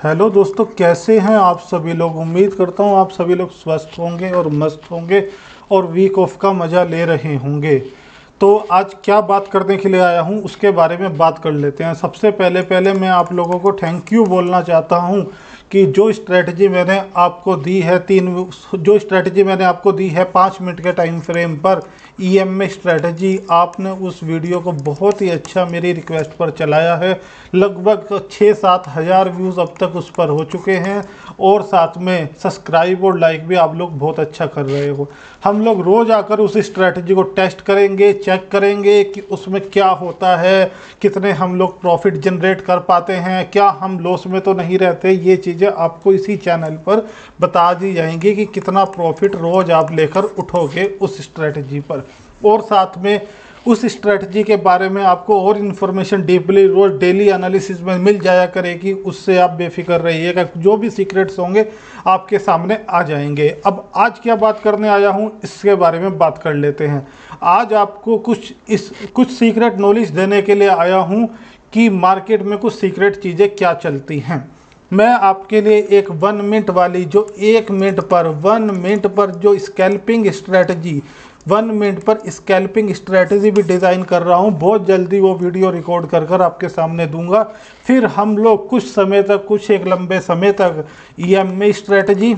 Hello दोस्तों, कैसे हैं आप सभी लोग। उम्मीद करता हूं आप सभी लोग स्वस्थ होंगे और मस्त होंगे और वीक ऑफ का मज़ा ले रहे होंगे। तो आज क्या बात करने के लिए आया हूं उसके बारे में बात कर लेते हैं। सबसे पहले मैं आप लोगों को थैंक यू बोलना चाहता हूं कि जो स्ट्रेटजी मैंने आपको दी है 5 मिनट के टाइम फ्रेम पर ईएमए स्ट्रेटजी, आपने उस वीडियो को बहुत ही अच्छा मेरी रिक्वेस्ट पर चलाया है। लगभग 6-7 हज़ार व्यूज़ अब तक उस पर हो चुके हैं और साथ में सब्सक्राइब और लाइक भी आप लोग बहुत अच्छा कर रहे हो। हम लोग रोज़ आकर उस स्ट्रेटजी को टेस्ट करेंगे, चेक करेंगे कि उसमें क्या होता है, कितने हम लोग प्रॉफिट जनरेट कर पाते हैं, क्या हम लॉस में तो नहीं रहते। ये चीज़ें आपको इसी चैनल पर बता दी जाएंगी कि कितना प्रॉफिट रोज़ आप लेकर उठोगे उस स्ट्रेटजी पर। और साथ में उस स्ट्रेटजी के बारे में आपको और इन्फॉर्मेशन डीपली रोज़ डेली एनालिसिस में मिल जाया करेगी। उससे आप बेफिक्र रहिएगा, जो भी सीक्रेट्स होंगे आपके सामने आ जाएंगे। अब आज क्या बात करने आया हूँ इसके बारे में बात कर लेते हैं। आज आपको कुछ सीक्रेट नॉलेज देने के लिए आया हूँ कि मार्केट में कुछ सीक्रेट चीज़ें क्या चलती हैं। मैं आपके लिए एक 1 मिनट वाली, जो 1 मिनट पर जो स्कैल्पिंग स्ट्रेटजी, 1 मिनट पर स्कैल्पिंग स्ट्रेटजी भी डिज़ाइन कर रहा हूं। बहुत जल्दी वो वीडियो रिकॉर्ड कर आपके सामने दूंगा। फिर हम लोग कुछ एक लंबे समय तक ईएमए स्ट्रेटजी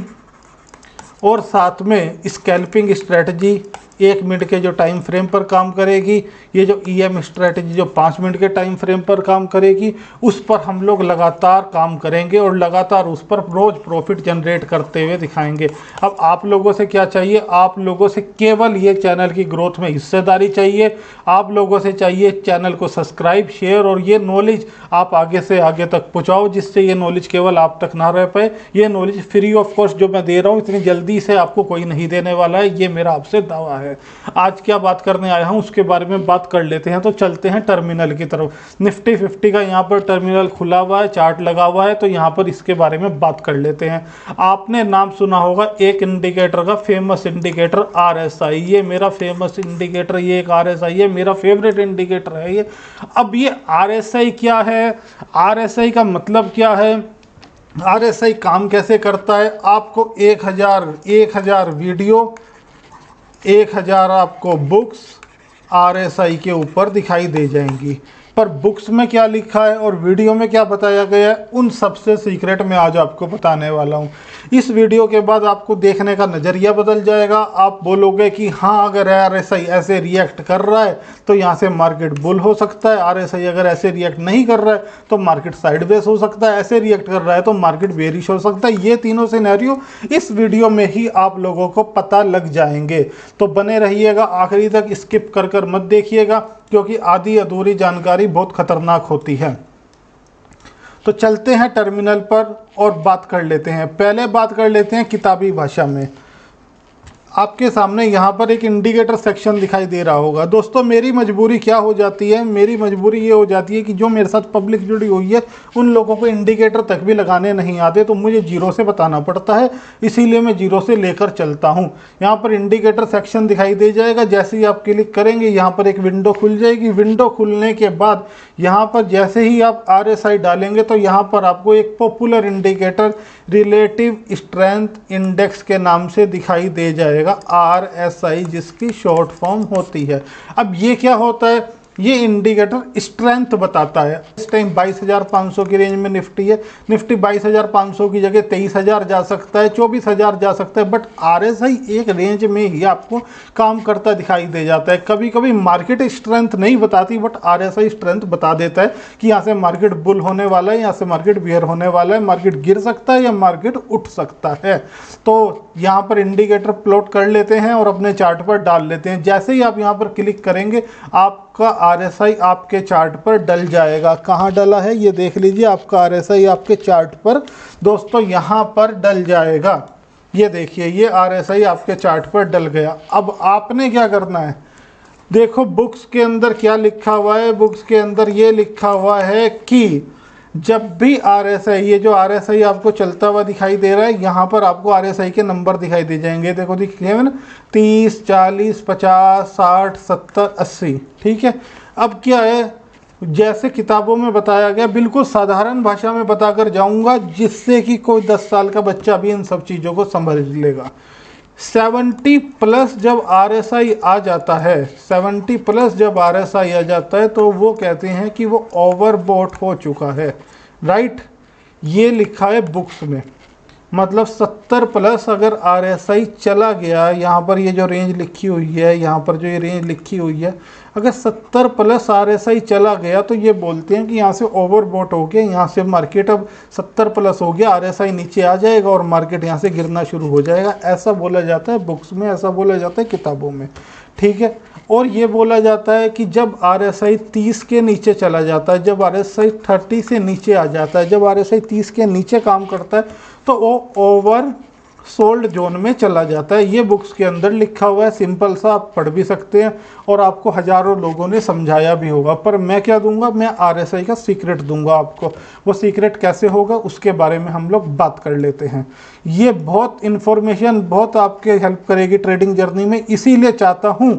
और साथ में स्कैल्पिंग स्ट्रेटजी 1 मिनट के जो टाइम फ्रेम पर काम करेगी, ये जो ईएम स्ट्रेटजी जो 5 मिनट के टाइम फ्रेम पर काम करेगी, उस पर हम लोग लगातार काम करेंगे और लगातार उस पर रोज़ प्रॉफिट जनरेट करते हुए दिखाएंगे। अब आप लोगों से क्या चाहिए? आप लोगों से केवल ये चैनल की ग्रोथ में हिस्सेदारी चाहिए। आप लोगों से चाहिए चैनल को सब्सक्राइब, शेयर और ये नॉलेज आप आगे से आगे तक पहुँचाओ, जिससे ये नॉलेज केवल आप तक ना रह पाए। ये नॉलेज फ्री ऑफ कॉस्ट जो मैं दे रहा हूँ, इतनी जल्दी से आपको कोई नहीं देने वाला है, ये मेरा आपसे दावा है। आज क्या बात करने आया हूं उसके बारे में बात कर लेते हैं। तो चलते हैं टर्मिनल की तरफ। निफ्टी 50 का यहां पर टर्मिनल खुला हुआ है, चार्ट लगा हुआ है, तो यहां पर इसके बारे में बात कर लेते हैं। आपने नाम सुना होगा एक इंडिकेटर का, फेमस इंडिकेटर आरएसआई। ये मेरा फेमस इंडिकेटर, ये एक आरएसआई है, मेरा फेवरेट इंडिकेटर है ये। अब ये आरएसआई क्या है, आरएसआई का मतलब क्या है, आरएसआई काम कैसे करता है, आपको 1000 वीडियो, 1000 आपको बुक्स आरएसआई के ऊपर दिखाई दे जाएंगी। पर बुक्स में क्या लिखा है और वीडियो में क्या बताया गया है, उन सबसे सीक्रेट मैं आज आपको बताने वाला हूँ। इस वीडियो के बाद आपको देखने का नज़रिया बदल जाएगा। आप बोलोगे कि हाँ, अगर आरएसआई ऐसे रिएक्ट कर रहा है तो यहाँ से मार्केट बुल हो सकता है, आरएसआई अगर ऐसे रिएक्ट नहीं कर रहा है तो मार्केट साइडवेज हो सकता है, ऐसे रिएक्ट कर रहा है तो मार्केट बेरिश हो सकता है। ये तीनों सिनेरियो इस वीडियो में ही आप लोगों को पता लग जाएंगे। तो बने रहिएगा आखिरी तक, स्किप कर मत देखिएगा, क्योंकि आधी अधूरी जानकारी बहुत खतरनाक होती है। तो चलते हैं टर्मिनल पर और बात कर लेते हैं। पहले बात कर लेते हैं किताबी भाषा में। आपके सामने यहाँ पर एक इंडिकेटर सेक्शन दिखाई दे रहा होगा। दोस्तों, मेरी मजबूरी क्या हो जाती है, मेरी मजबूरी ये हो जाती है कि जो मेरे साथ पब्लिक जुड़ी हुई है उन लोगों को इंडिकेटर तक भी लगाने नहीं आते, तो मुझे जीरो से बताना पड़ता है, इसीलिए मैं जीरो से लेकर चलता हूँ। यहाँ पर इंडिकेटर सेक्शन दिखाई दे जाएगा। जैसे ही आप क्लिक करेंगे यहाँ पर एक विंडो खुल जाएगी। विंडो खुलने के बाद यहाँ पर जैसे ही आप आरएसआई डालेंगे तो यहाँ पर आपको एक popular indicator relative strength index के नाम से दिखाई दे जाएगा, आरएसआई, जिसकी शॉर्ट फॉर्म होती है। अब ये क्या होता है, ये इंडिकेटर स्ट्रेंथ बताता है। इस टाइम 22,500 की रेंज में निफ्टी है। निफ्टी 22,500 की जगह 23,000 जा सकता है, 24,000 जा सकता है, बट आरएसआई एक रेंज में ही आपको काम करता दिखाई दे जाता है। कभी कभी मार्केट स्ट्रेंथ नहीं बताती, बट आरएसआई स्ट्रेंथ बता देता है कि यहाँ से मार्केट बुल होने वाला है, यहाँ से मार्केट बियर होने वाला है, मार्केट गिर सकता है या मार्केट उठ सकता है। तो यहाँ पर इंडिकेटर प्लॉट कर लेते हैं और अपने चार्ट पर डाल लेते हैं। जैसे ही आप यहाँ पर क्लिक करेंगे आपका आरएसआई आपके चार्ट पर डल जाएगा। कहाँ डला है ये देख लीजिए, आपका आरएसआई आपके चार्ट पर दोस्तों यहाँ पर डल जाएगा। ये देखिए, ये आरएसआई आपके चार्ट पर डल गया। अब आपने क्या करना है, देखो बुक्स के अंदर क्या लिखा हुआ है। बुक्स के अंदर ये लिखा हुआ है कि जब भी आरएसआई, ये जो आरएसआई आपको चलता हुआ दिखाई दे रहा है, यहाँ पर आपको आरएसआई के नंबर दिखाई दे जाएंगे। देखो दिखे ना, 30, 40, 50, 60, 70, 80। ठीक है। अब क्या है, जैसे किताबों में बताया गया, बिल्कुल साधारण भाषा में बताकर जाऊंगा, जिससे कि कोई 10 साल का बच्चा भी इन सब चीज़ों को समझ लेगा। 70 प्लस जब RSI आ जाता है, 70 प्लस जब RSI आ जाता है तो वो कहते हैं कि वो ओवरबॉट हो चुका है, राइट। ये लिखा है बुक्स में। मतलब 70 प्लस अगर RSI चला गया, यहाँ पर ये जो रेंज लिखी हुई है, यहाँ पर जो ये रेंज लिखी हुई है, अगर 70 प्लस RSI चला गया तो ये बोलते हैं कि यहाँ से ओवरबॉट हो गया, यहाँ से मार्केट अब 70 प्लस हो गया, RSI नीचे आ जाएगा और मार्केट यहाँ से गिरना शुरू हो जाएगा। ऐसा बोला जाता है बुक्स में, ऐसा बोला जाता है किताबों में, ठीक है। और ये बोला जाता है कि जब RSI 30 के नीचे चला जाता है, जब RSI 30 से नीचे आ जाता है, जब RSI 30 के नीचे काम करता है तो वो ओवर सोल्ड जोन में चला जाता है। ये बुक्स के अंदर लिखा हुआ है, सिंपल सा, आप पढ़ भी सकते हैं और आपको हज़ारों लोगों ने समझाया भी होगा। पर मैं क्या दूंगा, मैं RSI का सीक्रेट दूंगा आपको। वो सीक्रेट कैसे होगा उसके बारे में हम लोग बात कर लेते हैं। ये बहुत इन्फॉर्मेशन बहुत आपके हेल्प करेगी ट्रेडिंग जर्नी में। इसीलिए चाहता हूँ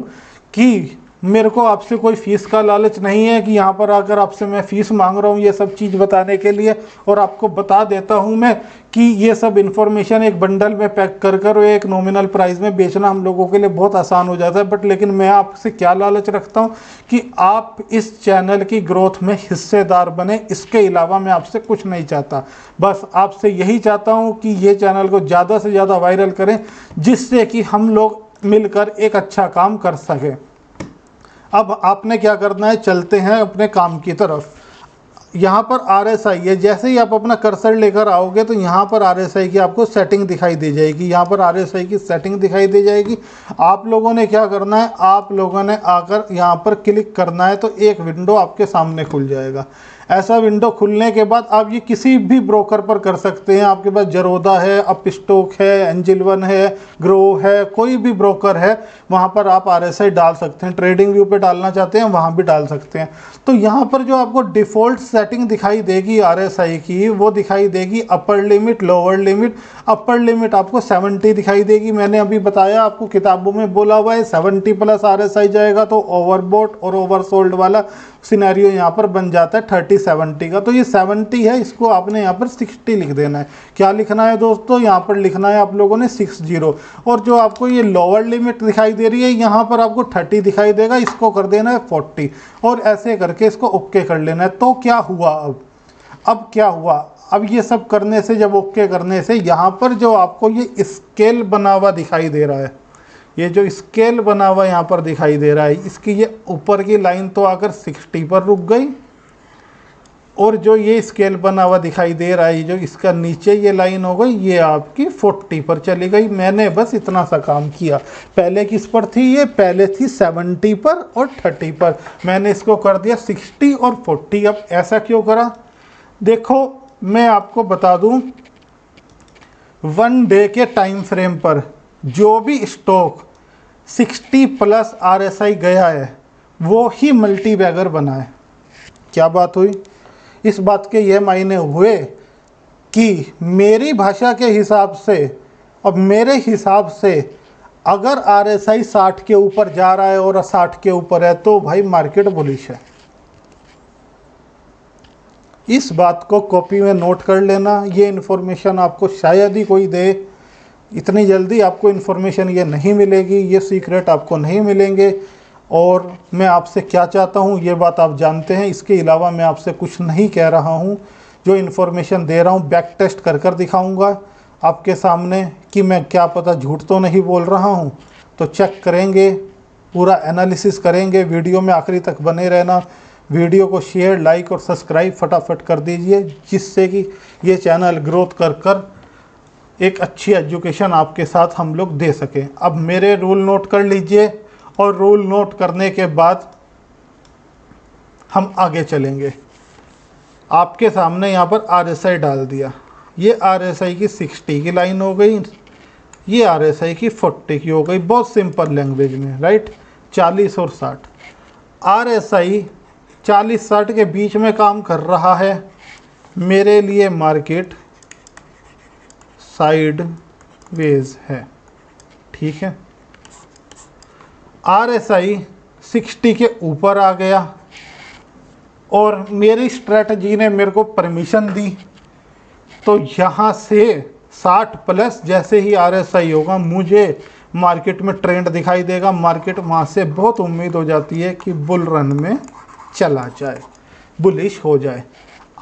कि मेरे को आपसे कोई फ़ीस का लालच नहीं है कि यहाँ पर आकर आपसे मैं फ़ीस मांग रहा हूँ ये सब चीज़ बताने के लिए। और आपको बता देता हूँ मैं कि ये सब इन्फॉर्मेशन एक बंडल में पैक कर कर एक नॉमिनल प्राइस में बेचना हम लोगों के लिए बहुत आसान हो जाता है। बट लेकिन मैं आपसे क्या लालच रखता हूँ कि आप इस चैनल की ग्रोथ में हिस्सेदार बने। इसके अलावा मैं आपसे कुछ नहीं चाहता, बस आपसे यही चाहता हूँ कि ये चैनल को ज़्यादा से ज़्यादा वायरल करें, जिससे कि हम लोग मिलकर एक अच्छा काम कर सकें। अब आपने क्या करना है, चलते हैं अपने काम की तरफ। यहाँ पर RSI है, जैसे ही आप अपना कर्सर लेकर आओगे तो यहाँ पर RSI की आपको सेटिंग दिखाई दे जाएगी। यहाँ पर RSI की सेटिंग दिखाई दे जाएगी। आप लोगों ने क्या करना है, आप लोगों ने आकर यहाँ पर क्लिक करना है तो एक विंडो आपके सामने खुल जाएगा। ऐसा विंडो खुलने के बाद आप ये किसी भी ब्रोकर पर कर सकते हैं। आपके पास जरोदा है, अपस्टॉक है, एंजल वन है, ग्रो है, कोई भी ब्रोकर है वहाँ पर आप RSI डाल सकते हैं। ट्रेडिंग व्यू पे डालना चाहते हैं वहाँ भी डाल सकते हैं। तो यहाँ पर जो आपको डिफ़ॉल्ट सेटिंग दिखाई देगी RSI की, वो दिखाई देगी upper limit, lower limit. Upper limit आपको 70 दिखाई देगी। मैंने अभी बताया आपको, किताबों में बोला हुआ है 70 प्लस RSI जाएगा तो ओवरबॉट और ओवरसोल्ड वाला सिनेरियो यहाँ पर बन जाता है 30-70 का। तो ये 70 है, इसको आपने यहाँ पर 60 लिख देना है। क्या लिखना है दोस्तों, यहाँ पर लिखना है आप लोगों ने 60। और जो आपको ये लोअर लिमिट दिखाई दे रही है, यहाँ पर आपको 30 दिखाई देगा, इसको कर देना है 40 और ऐसे करके इसको ओके कर लेना है। तो क्या हुआ, अब क्या हुआ, अब ये सब करने से, जब ओके करने से यहाँ पर जो आपको ये स्केल बना हुआ दिखाई दे रहा है, ये जो स्केल बना हुआ यहाँ पर दिखाई दे रहा है, इसकी ये ऊपर की लाइन तो आकर 60 पर रुक गई और जो ये स्केल बना हुआ दिखाई दे रहा है, जो इसका नीचे ये लाइन हो गई, ये आपकी 40 पर चली गई। मैंने बस इतना सा काम किया। पहले किस पर थी ये, पहले थी 70 पर और 30 पर, मैंने इसको कर दिया 60 और 40। अब ऐसा क्यों करा, देखो मैं आपको बता दूं, 1 डे के टाइम फ्रेम पर जो भी स्टॉक 60 प्लस RSI गया है वो ही मल्टी बैगर बना है। क्या बात हुई, इस बात के ये मायने हुए कि मेरी भाषा के हिसाब से और मेरे हिसाब से अगर RSI 60 के ऊपर जा रहा है और 60 के ऊपर है तो भाई मार्केट बुलिश है। इस बात को कॉपी में नोट कर लेना। ये इन्फॉर्मेशन आपको शायद ही कोई दे, इतनी जल्दी आपको इन्फॉर्मेशन ये नहीं मिलेगी, ये सीक्रेट आपको नहीं मिलेंगे। और मैं आपसे क्या चाहता हूँ ये बात आप जानते हैं। इसके अलावा मैं आपसे कुछ नहीं कह रहा हूँ। जो इन्फॉर्मेशन दे रहा हूँ बैक टेस्ट कर कर दिखाऊँगा आपके सामने कि मैं क्या पता झूठ तो नहीं बोल रहा हूँ। तो चेक करेंगे, पूरा एनालिसिस करेंगे। वीडियो में आखिरी तक बने रहना। वीडियो को शेयर, लाइक और सब्सक्राइब फटाफट कर दीजिए, जिससे कि ये चैनल ग्रोथ कर कर एक अच्छी एजुकेशन आपके साथ हम लोग दे सकें। अब मेरे रूल नोट कर लीजिए और रूल नोट करने के बाद हम आगे चलेंगे। आपके सामने यहाँ पर RSI डाल दिया, ये RSI की 60 की लाइन हो गई, ये RSI की 40 की हो गई। बहुत सिंपल लैंग्वेज में, राइट। 40 और 60, RSI 40-60 के बीच में काम कर रहा है। मेरे लिए मार्केट साइड वेज है, ठीक है। RSI 60 के ऊपर आ गया, और मेरी स्ट्रेटजी ने मेरे को परमिशन दी, तो यहाँ से 60 प्लस जैसे ही RSI होगा मुझे मार्केट में ट्रेंड दिखाई देगा, मार्केट वहाँ से बहुत उम्मीद हो जाती है कि बुल रन में चला जाए, बुलिश हो जाए।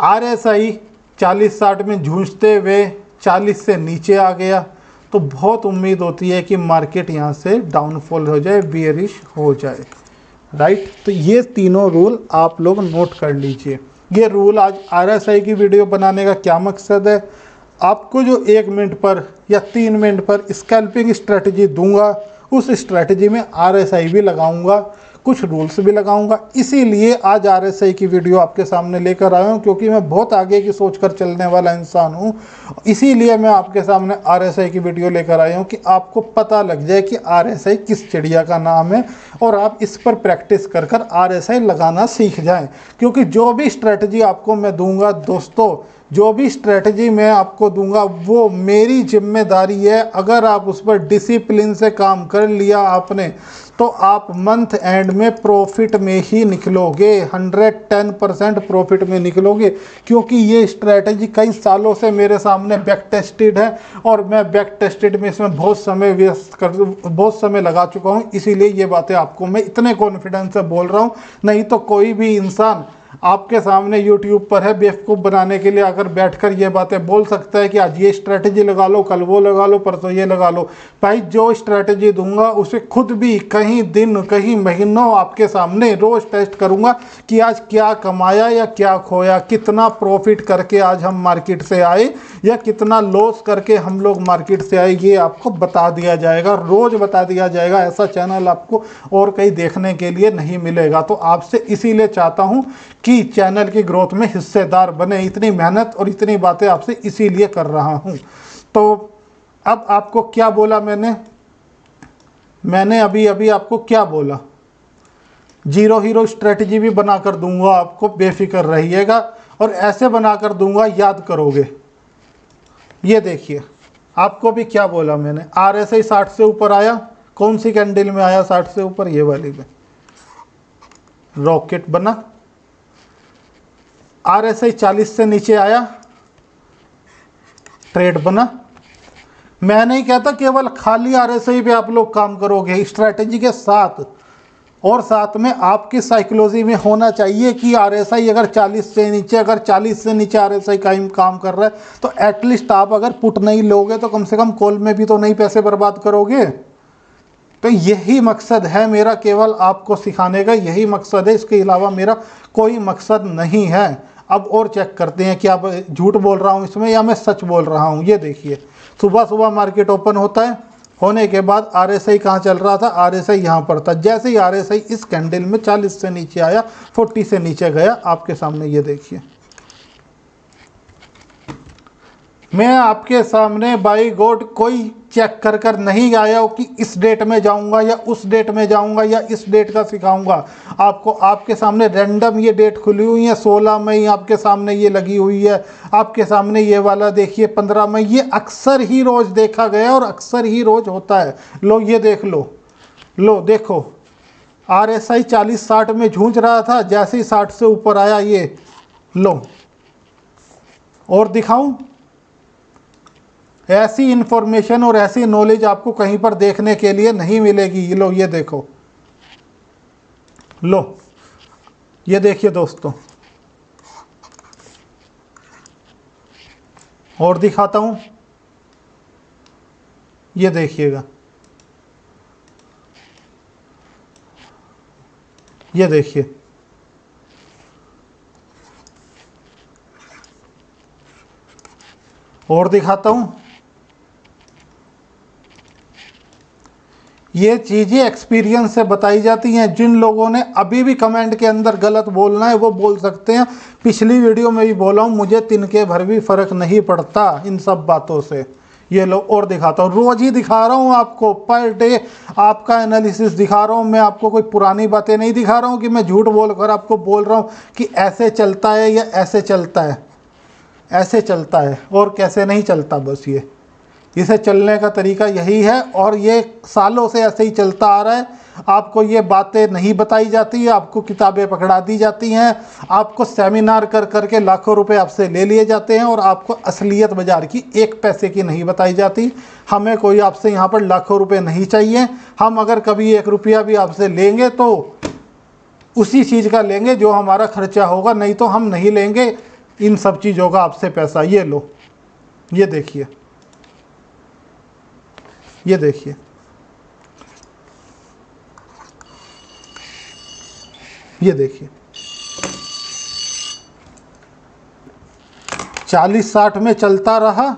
RSI 40-60 में जूझते हुए 40 से नीचे आ गया तो बहुत उम्मीद होती है कि मार्केट यहाँ से डाउनफॉल हो जाए, बियरिश हो जाए, राइट। तो ये तीनों रूल आप लोग नोट कर लीजिए। ये रूल आज RSI की वीडियो बनाने का क्या मकसद है, आपको जो 1 मिनट पर या 3 मिनट पर स्कैल्पिंग स्ट्रेटजी दूंगा, उस स्ट्रेटजी में RSI भी लगाऊंगा, कुछ रूल्स भी लगाऊंगा। इसीलिए आज RSI की वीडियो आपके सामने लेकर आया हूं, क्योंकि मैं बहुत आगे की सोचकर चलने वाला इंसान हूं। इसीलिए मैं आपके सामने RSI की वीडियो लेकर आया हूं कि आपको पता लग जाए कि RSI किस चिड़िया का नाम है और आप इस पर प्रैक्टिस कर कर RSI लगाना सीख जाएं। क्योंकि जो भी स्ट्रेटजी आपको मैं दूंगा दोस्तों, जो भी स्ट्रेटजी मैं आपको दूंगा वो मेरी जिम्मेदारी है। अगर आप उस पर डिसिप्लिन से काम कर लिया आपने, तो आप मंथ एंड में प्रॉफिट में ही निकलोगे, 110% प्रॉफिट में निकलोगे। क्योंकि ये स्ट्रेटजी कई सालों से मेरे सामने बैक टेस्टेड है और मैं बैक टेस्टेड में इसमें बहुत समय लगा चुका हूँ। इसीलिए ये बातें आपको मैं इतने कॉन्फिडेंस से बोल रहा हूँ। नहीं तो कोई भी इंसान आपके सामने YouTube पर है बेवकूफ़ बनाने के लिए अगर बैठकर ये बातें बोल सकता है कि आज ये स्ट्रेटजी लगा लो, कल वो लगा लो, परसों ये लगा लो। भाई जो स्ट्रेटजी दूंगा उसे खुद भी कहीं दिन कहीं महीनों आपके सामने रोज़ टेस्ट करूंगा कि आज क्या कमाया या क्या खोया, कितना प्रॉफिट करके आज हम मार्केट से आए या कितना लॉस करके हम लोग मार्केट से आए, ये आपको बता दिया जाएगा, रोज़ बता दिया जाएगा। ऐसा चैनल आपको और कहीं देखने के लिए नहीं मिलेगा। तो आपसे इसीलिए चाहता हूँ कि चैनल की ग्रोथ में हिस्सेदार बने। इतनी मेहनत और इतनी बातें आपसे इसीलिए कर रहा हूं। तो अब आपको क्या बोला मैंने अभी आपको क्या बोला, जीरो हीरो स्ट्रेटजी भी बनाकर दूंगा आपको, बेफिक्र रहिएगा। और ऐसे बनाकर दूंगा, याद करोगे। ये देखिए आपको भी क्या बोला मैंने, RSI 60 से ऊपर आया, कौन सी कैंडल में आया 60 से ऊपर, ये वाली में रॉकेट बना। RSI 40 से नीचे आया, ट्रेड बना। मैं नहीं कहता केवल खाली RSI पे आप लोग काम करोगे, स्ट्रैटेजी के साथ और साथ में आपकी साइकोलॉजी में होना चाहिए कि RSI अगर 40 से नीचे, अगर 40 से नीचे RSI काम कर रहा है तो एटलीस्ट आप अगर पुट नहीं लोगे तो कम से कम कॉल में भी तो नहीं पैसे बर्बाद करोगे। तो यही मकसद है मेरा, केवल आपको सिखाने का यही मकसद है, इसके अलावा मेरा कोई मकसद नहीं है। अब और चेक करते हैं कि आप झूठ बोल रहा हूँ इसमें या मैं सच बोल रहा हूँ। ये देखिए सुबह सुबह मार्केट ओपन होता है, होने के बाद RSI कहाँ चल रहा था, RSI यहाँ पर था। जैसे ही RSI इस कैंडल में 40 से नीचे आया, 40 से नीचे गया, आपके सामने ये देखिए। मैं आपके सामने बाई गॉड कोई चेक कर कर नहीं आया हो कि इस डेट में जाऊंगा या उस डेट में जाऊंगा या इस डेट का सिखाऊंगा आपको। आपके सामने रैंडम ये डेट खुली हुई है, 16 मई आपके सामने ये लगी हुई है, आपके सामने ये वाला देखिए 15 मई। ये अक्सर ही रोज़ देखा गया और अक्सर ही रोज़ होता है। लो ये देख लो देखो RSI 40-60 में जूझ रहा था, जैसे ही 60 से ऊपर आया ये लो। और दिखाऊं, ऐसी इंफॉर्मेशन और ऐसी नॉलेज आपको कहीं पर देखने के लिए नहीं मिलेगी। लो ये देखो, लो ये देखिए दोस्तों, और दिखाता हूं, ये देखिएगा, ये देखिए और दिखाता हूं। ये चीज़ें एक्सपीरियंस से बताई जाती हैं। जिन लोगों ने अभी भी कमेंट के अंदर गलत बोलना है वो बोल सकते हैं। पिछली वीडियो में भी बोला हूँ, मुझे तिनके भर भी फ़र्क नहीं पड़ता इन सब बातों से। ये लो और दिखाता हूँ, रोज़ ही दिखा रहा हूँ आपको, पर डे आपका एनालिसिस दिखा रहा हूँ मैं आपको। कोई पुरानी बातें नहीं दिखा रहा हूँ कि मैं झूठ बोलकर आपको बोल रहा हूँ कि ऐसे चलता है या ऐसे चलता है। ऐसे चलता है और कैसे नहीं चलता, बस ये इसे चलने का तरीका यही है और ये सालों से ऐसे ही चलता आ रहा है। आपको ये बातें नहीं बताई जाती है, आपको किताबें पकड़ा दी जाती हैं, आपको सेमिनार कर करके लाखों रुपए आपसे ले लिए जाते हैं और आपको असलियत बाजार की 1 पैसे की नहीं बताई जाती। हमें कोई आपसे यहाँ पर लाखों रुपए नहीं चाहिए। हम अगर कभी 1 रुपया भी आपसे लेंगे तो उसी चीज़ का लेंगे जो हमारा खर्चा होगा, नहीं तो हम नहीं लेंगे इन सब चीज़ों का आपसे पैसा। ये लो, ये देखिए, ये देखिए, ये देखिए 40-60 में चलता रहा।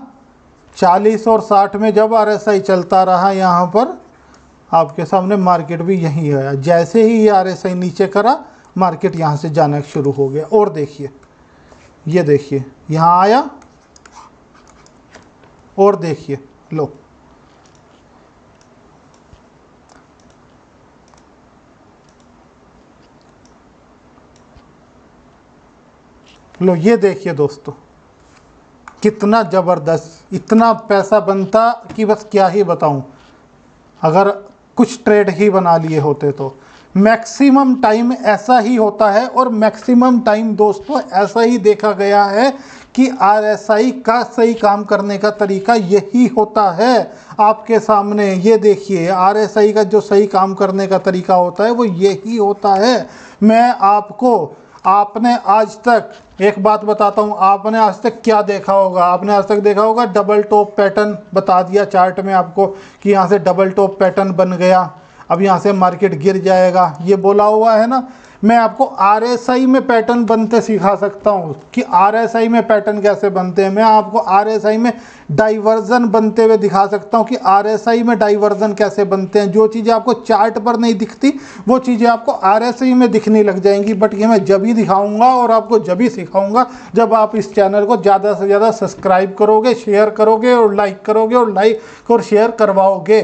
40 और 60 में जब RSI चलता रहा, यहाँ पर आपके सामने मार्केट भी यहीं आया। जैसे ही ये RSI नीचे करा, मार्केट यहाँ से जाना शुरू हो गया। और देखिए, ये देखिए, यहाँ आया और देखिए, लो लो, ये देखिए दोस्तों, कितना ज़बरदस्त, इतना पैसा बनता कि बस क्या ही बताऊं, अगर कुछ ट्रेड ही बना लिए होते तो। मैक्सिमम टाइम ऐसा ही होता है और मैक्सिमम टाइम दोस्तों ऐसा ही देखा गया है कि RSI का सही काम करने का तरीका यही होता है। आपके सामने ये देखिए, RSI का जो सही काम करने का तरीका होता है वो यही होता है। आपने आज तक एक बात बताता हूँ, आपने आज तक क्या देखा होगा? आपने आज तक देखा होगा डबल टॉप पैटर्न, बता दिया चार्ट में आपको कि यहाँ से डबल टॉप पैटर्न बन गया, अब यहाँ से मार्केट गिर जाएगा, ये बोला हुआ है ना। मैं आपको RSI में पैटर्न बनते सिखा सकता हूँ कि RSI में पैटर्न कैसे बनते हैं। मैं आपको RSI में डाइवर्जन बनते हुए दिखा सकता हूँ कि RSI में डाइवर्जन कैसे बनते हैं। जो चीज़ें आपको चार्ट पर नहीं दिखती वो चीज़ें आपको RSI में दिखने लग जाएंगी। बट ये मैं जब ही दिखाऊंगा और आपको जब ही सिखाऊंगा जब आप इस चैनल को ज़्यादा से ज़्यादा सब्सक्राइब करोगे, शेयर करोगे और लाइक करोगे और लाइक और शेयर करवाओगे।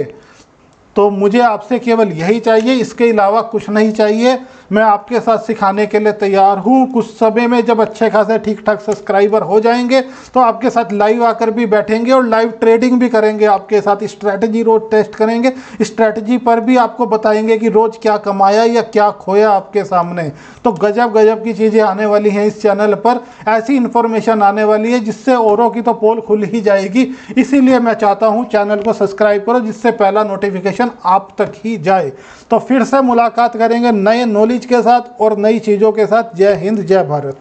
तो मुझे आपसे केवल यही चाहिए, इसके अलावा कुछ नहीं चाहिए। मैं आपके साथ सिखाने के लिए तैयार हूँ। कुछ समय में जब अच्छे खासे ठीक ठाक सब्सक्राइबर हो जाएंगे तो आपके साथ लाइव आकर भी बैठेंगे और लाइव ट्रेडिंग भी करेंगे, आपके साथ स्ट्रैटेजी रोज टेस्ट करेंगे, स्ट्रैटेजी पर भी आपको बताएंगे कि रोज़ क्या कमाया या क्या खोया आपके सामने। तो गजब गजब की चीज़ें आने वाली हैं इस चैनल पर, ऐसी इन्फॉर्मेशन आने वाली है जिससे औरों की तो पोल खुल ही जाएगी। इसीलिए मैं चाहता हूँ चैनल को सब्सक्राइब करो, जिससे पहला नोटिफिकेशन आप तक ही जाए। तो फिर से मुलाकात करेंगे नए नॉलेज के साथ और नई चीज़ों के साथ। जय हिंद, जय भारत।